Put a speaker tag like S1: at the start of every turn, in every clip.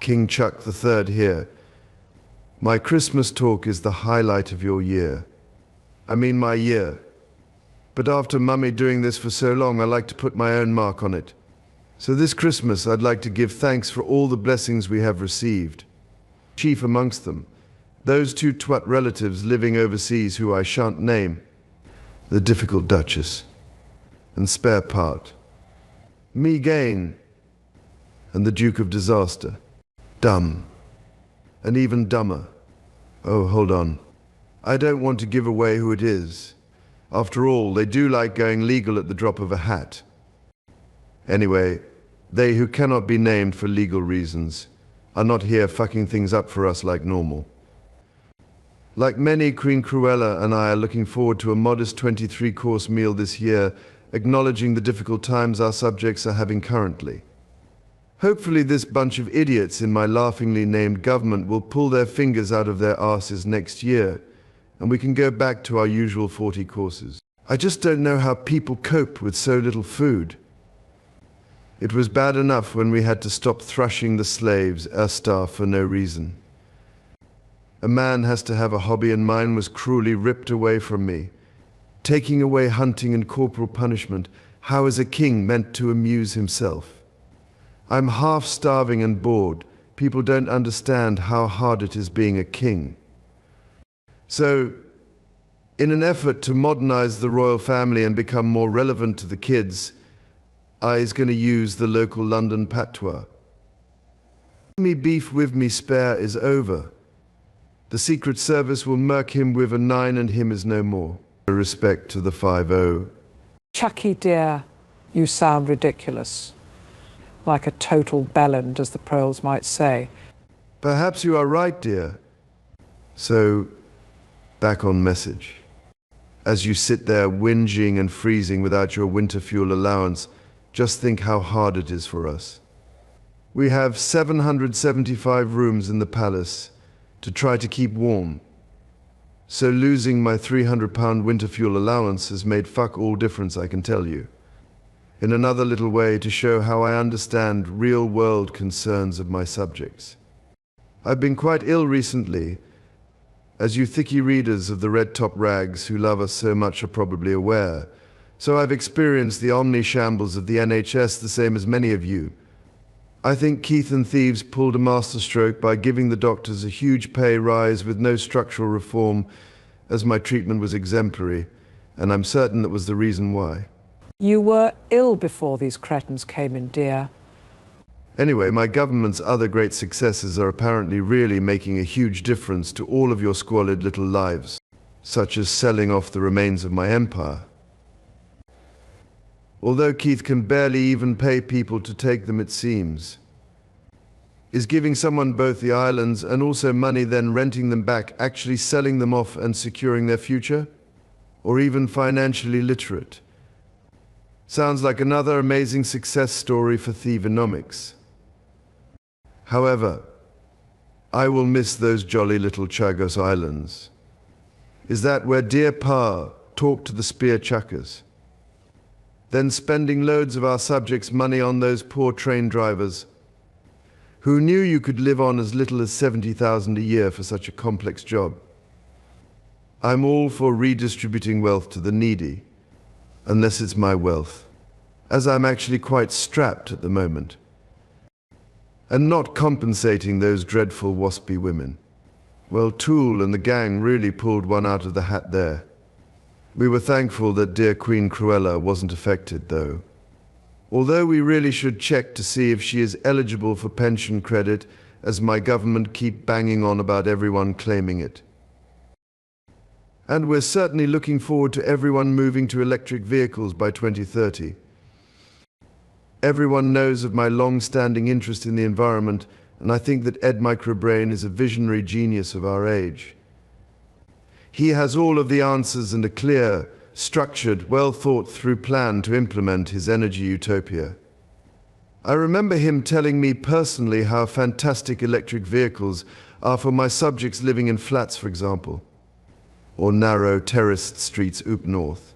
S1: King Chuck III here. My Christmas talk is the highlight of your year. I mean my year. But after Mummy doing this for so long, I like to put my own mark on it. So this Christmas, I'd like to give thanks for all the blessings we have received. Chief amongst them, those two twat relatives living overseas who I shan't name, the difficult Duchess, and spare part, me Gain, and the Duke of Disaster, dumb, and even dumber. Oh, hold on. I don't want to give away who it is. After all, they do like going legal at the drop of a hat. Anyway, they who cannot be named for legal reasons are not here fucking things up for us like normal. Like many, Queen Cruella and I are looking forward to a modest 23-course meal this year, acknowledging the difficult times our subjects are having currently. Hopefully this bunch of idiots in my laughingly named government will pull their fingers out of their asses next year, and we can go back to our usual 40 courses. I just don't know how people cope with so little food. It was bad enough when we had to stop thrashing the slaves, our staff, for no reason. A man has to have a hobby, and mine was cruelly ripped away from me. Taking away hunting and corporal punishment, how is a king meant to amuse himself? I'm half starving and bored. People don't understand how hard it is being a king. So, in an effort to modernize the royal family and become more relevant to the kids, I is going to use the local London patois. Me beef with me spare is over. The Secret Service will murk him with a 9 and him is no more. Respect to the 5-0.
S2: Chucky dear, you sound ridiculous. Like a total bellend, as the proles might say.
S1: Perhaps you are right, dear. So, back on message. As you sit there whinging and freezing without your winter fuel allowance, just think how hard it is for us. We have 775 rooms in the palace to try to keep warm. So losing my £300 winter fuel allowance has made fuck all difference, I can tell you. In another little way to show how I understand real-world concerns of my subjects. I've been quite ill recently, as you thicky readers of the red top rags who love us so much are probably aware. So I've experienced the omni-shambles of the NHS the same as many of you. I think Keith and Thieves pulled a masterstroke by giving the doctors a huge pay rise with no structural reform, as my treatment was exemplary, and I'm certain that was the reason why.
S2: You were ill before these cretins came in, dear.
S1: Anyway, my government's other great successes are apparently really making a huge difference to all of your squalid little lives, such as selling off the remains of my empire. Although Keith can barely even pay people to take them, it seems. Is giving someone both the islands and also money, then renting them back, actually selling them off and securing their future? Or even financially literate? Sounds like another amazing success story for Thievenomics. However, I will miss those jolly little Chagos Islands. Is that where dear Pa talked to the spear chuckers? Then spending loads of our subjects' money on those poor train drivers who knew you could live on as little as 70,000 a year for such a complex job. I'm all for redistributing wealth to the needy, unless it's my wealth, as I'm actually quite strapped at the moment, and not compensating those dreadful waspy women. Well, Toole and the gang really pulled one out of the hat there. We were thankful that dear Queen Cruella wasn't affected, though. Although we really should check to see if she is eligible for pension credit, as my government keep banging on about everyone claiming it. And we're certainly looking forward to everyone moving to electric vehicles by 2030. Everyone knows of my long-standing interest in the environment, and I think that Ed Microbrain is a visionary genius of our age. He has all of the answers and a clear, structured, well-thought-through plan to implement his energy utopia. I remember him telling me personally how fantastic electric vehicles are for my subjects living in flats, for example, or narrow terraced streets up north.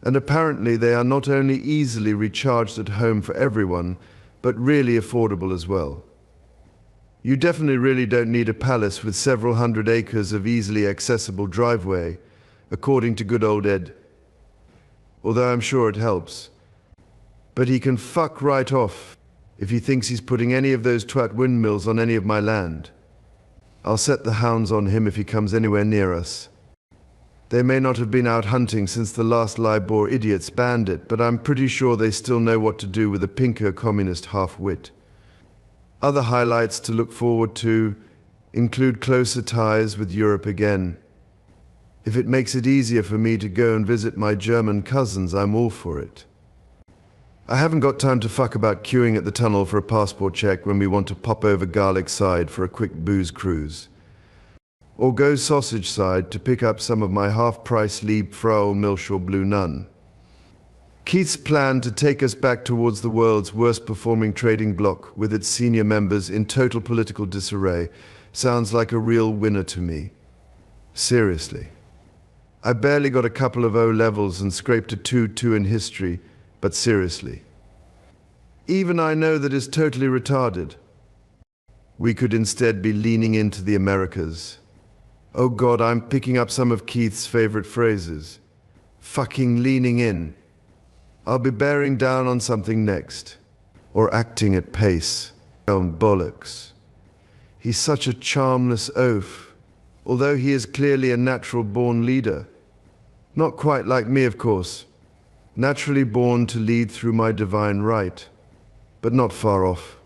S1: And apparently they are not only easily recharged at home for everyone, but really affordable as well. You definitely really don't need a palace with several hundred acres of easily accessible driveway, according to good old Ed. Although I'm sure it helps. But he can fuck right off if he thinks he's putting any of those twat windmills on any of my land. I'll set the hounds on him if he comes anywhere near us. They may not have been out hunting since the last LIBOR idiots banned it, but I'm pretty sure they still know what to do with a pinker communist half-wit. Other highlights to look forward to include closer ties with Europe again. If it makes it easier for me to go and visit my German cousins, I'm all for it. I haven't got time to fuck about queuing at the tunnel for a passport check when we want to pop over Garlic Side for a quick booze cruise. Or go Sausage Side to pick up some of my half-price Lieb Frau Milch or Blue Nun. Keith's plan to take us back towards the world's worst-performing trading bloc with its senior members in total political disarray sounds like a real winner to me. Seriously. I barely got a couple of O-levels and scraped a 2-2 in history, but seriously. Even I know that is totally retarded. We could instead be leaning into the Americas. Oh God, I'm picking up some of Keith's favorite phrases. Fucking leaning in. I'll be bearing down on something next. Or acting at pace. Oh, bollocks. He's such a charmless oaf, although he is clearly a natural-born leader. Not quite like me, of course. Naturally born to lead through my divine right. But not far off.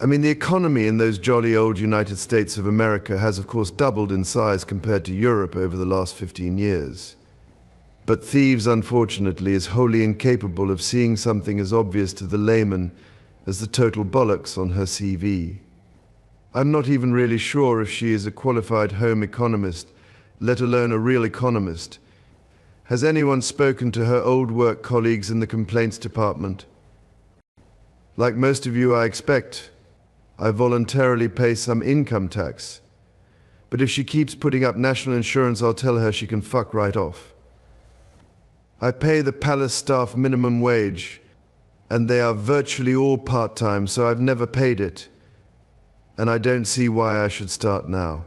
S1: I mean, the economy in those jolly old United States of America has, of course, doubled in size compared to Europe over the last 15 years. But Thieves, unfortunately, is wholly incapable of seeing something as obvious to the layman as the total bollocks on her CV. I'm not even really sure if she is a qualified home economist, let alone a real economist. Has anyone spoken to her old work colleagues in the complaints department? Like most of you, I expect, I voluntarily pay some income tax. But if she keeps putting up national insurance, I'll tell her she can fuck right off. I pay the palace staff minimum wage, and they are virtually all part-time, so I've never paid it. And I don't see why I should start now.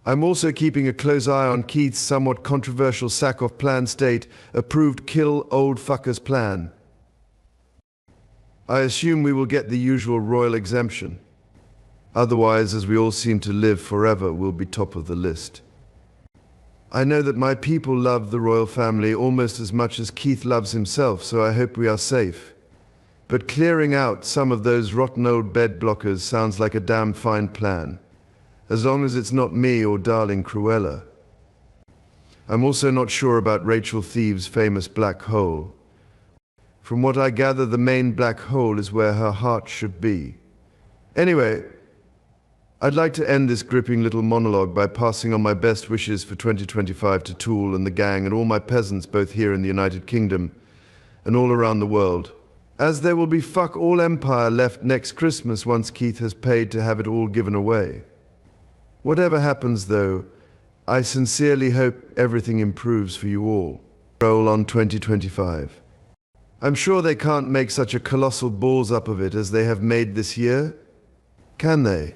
S1: I'm also keeping a close eye on Keith's somewhat controversial sack-off plan state, approved kill old fuckers plan. I assume we will get the usual royal exemption. Otherwise, as we all seem to live forever, we'll be top of the list. I know that my people love the royal family almost as much as Keith loves himself, so I hope we are safe. But clearing out some of those rotten old bed blockers sounds like a damn fine plan, as long as it's not me or darling Cruella. I'm also not sure about Rachel Thieves' famous black hole. From what I gather, the main black hole is where her heart should be. Anyway, I'd like to end this gripping little monologue by passing on my best wishes for 2025 to Tool and the gang and all my peasants both here in the United Kingdom and all around the world, as there will be fuck all empire left next Christmas once Keith has paid to have it all given away. Whatever happens, though, I sincerely hope everything improves for you all. Roll on 2025. I'm sure they can't make such a colossal balls up of it as they have made this year. Can they?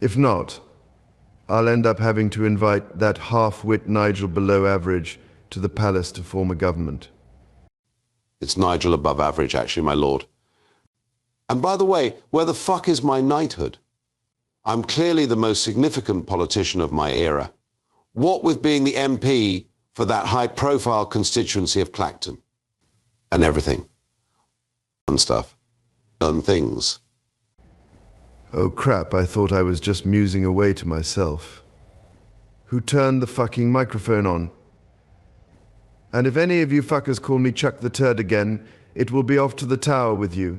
S1: If not, I'll end up having to invite that half-wit Nigel below average to the palace to form a government.
S3: It's Nigel above average, actually, my lord. And by the way, where the fuck is my knighthood? I'm clearly the most significant politician of my era. What with being the MP for that high-profile constituency of Clacton? And everything. And stuff. And things.
S1: Oh crap, I thought I was just musing away to myself. Who turned the fucking microphone on? And if any of you fuckers call me Chuck the Turd again, it will be off to the tower with you.